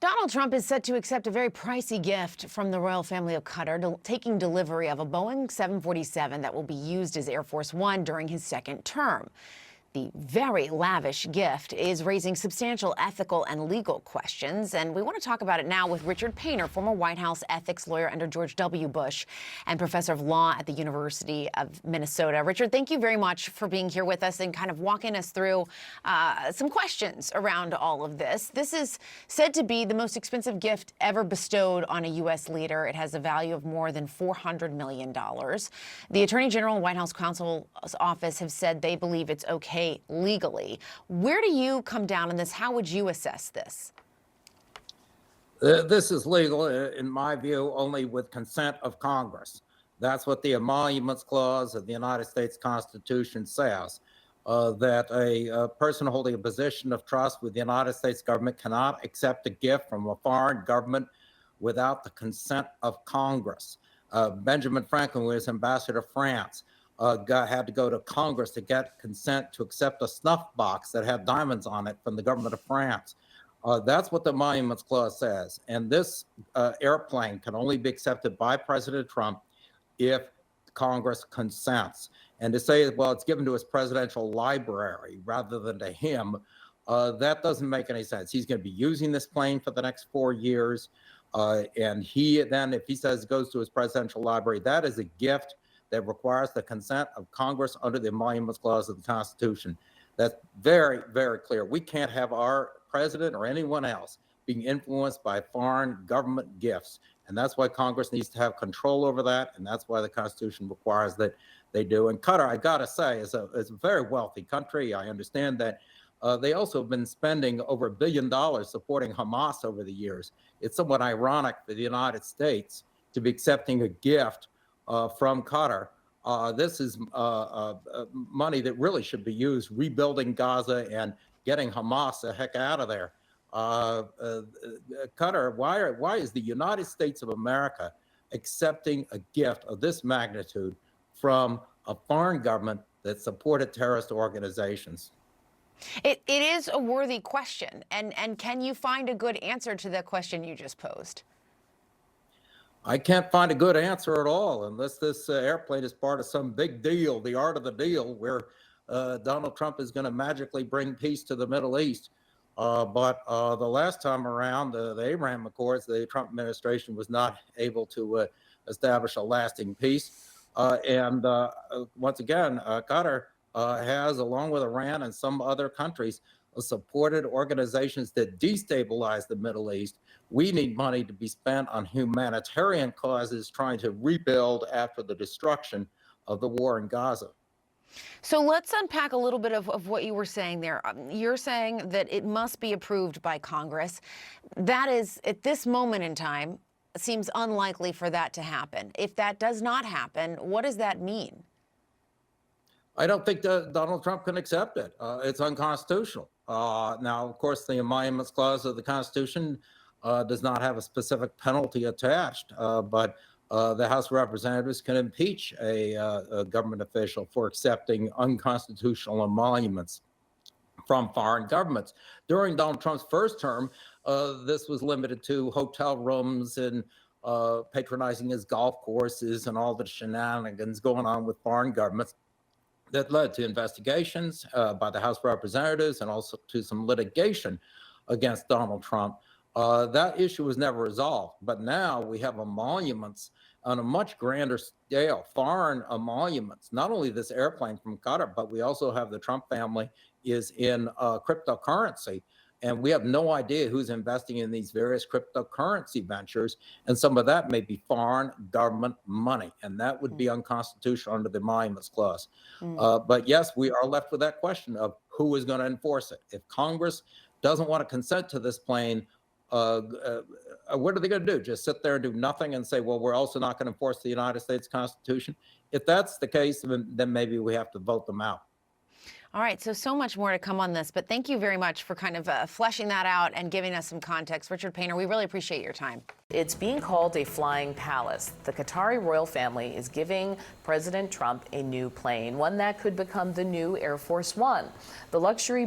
Donald Trump is set to accept a very pricey gift from the royal family of Qatar, taking delivery of a Boeing 747 that will be used as Air Force One during his second term. The very lavish gift is raising substantial ethical and legal questions, and we want to talk about it now with Richard Painter, former White House ethics lawyer under George W. Bush and professor of law at the University of Minnesota. Richard, thank you very much for being here with us and kind of walking us through some questions around all of this. This is said to be the most expensive gift ever bestowed on a U.S. leader. It has a value of more than $400 million. The Attorney General and White House counsel's office have said they believe it's okay legally. Where do you come down on this? How would you assess this? This is legal, in my view, only with consent of Congress. That's what the Emoluments Clause of the United States Constitution says, that a person holding a position of trust with the United States government cannot accept a gift from a foreign government without the consent of Congress. Benjamin Franklin was ambassador to France. Had to go to Congress to get consent to accept a snuff box that had diamonds on it from the government of France. That's what the Emoluments Clause says. And this airplane can only be accepted by President Trump if Congress consents. And to say, well, it's given to his presidential library rather than to him, that doesn't make any sense. He's going to be using this plane for the next 4 years. And he then, if he says it goes to his presidential library, that is a gift that requires the consent of Congress under the Emoluments Clause of the Constitution. That's very, very clear. We can't have our president or anyone else being influenced by foreign government gifts. And that's why Congress needs to have control over that. And that's why the Constitution requires that they do. And Qatar, I got to say, is a very wealthy country. I understand that they also have been spending over $1 billion supporting Hamas over the years. It's somewhat ironic for the United States to be accepting a gift from Qatar. This is money that really should be used rebuilding Gaza and getting Hamas the heck out of there. Qatar, why is the United States of America accepting a gift of this magnitude from a foreign government that supported terrorist organizations? It is a worthy question. And can you find a good answer to the question you just posed? I can't find a good answer at all unless this airplane is part of some big deal, the art of the deal, where Donald Trump is going to magically bring peace to the Middle East. But the last time around, the Abraham Accords, the Trump administration was not able to establish a lasting peace. And once again, Qatar has, along with Iran and some other countries, supported organizations that destabilize the Middle East. We need money to be spent on humanitarian causes, trying to rebuild after the destruction of the war in Gaza. So let's unpack a little bit of what you were saying there. You're saying that it must be approved by Congress. That is, at this moment in time, seems unlikely for that to happen. If that does not happen, what does that mean? I don't think that Donald Trump can accept it. It's unconstitutional. Now, of course, the Emoluments Clause of the Constitution does not have a specific penalty attached, but the House of Representatives can impeach a government official for accepting unconstitutional emoluments from foreign governments. During Donald Trump's first term, this was limited to hotel rooms and patronizing his golf courses and all the shenanigans going on with foreign governments. That led to investigations by the House of Representatives and also to some litigation against Donald Trump. That issue was never resolved, but now we have emoluments on a much grander scale, foreign emoluments. Not only this airplane from Qatar, but we also have the Trump family is in cryptocurrency. And we have no idea who's investing in these various cryptocurrency ventures. And some of that may be foreign government money. And that would be unconstitutional under the Emoluments Clause. But yes, we are left with that question of who is going to enforce it. If Congress doesn't want to consent to this plane, what are they going to do? Just sit there and do nothing and say, well, we're also not going to enforce the United States Constitution? If that's the case, then maybe we have to vote them out. All right, so much more to come on this, but thank you very much for kind of fleshing that out and giving us some context. Richard Painter, we really appreciate your time. It's being called a flying palace. The Qatari royal family is giving President Trump a new plane, one that could become the new Air Force One. The luxury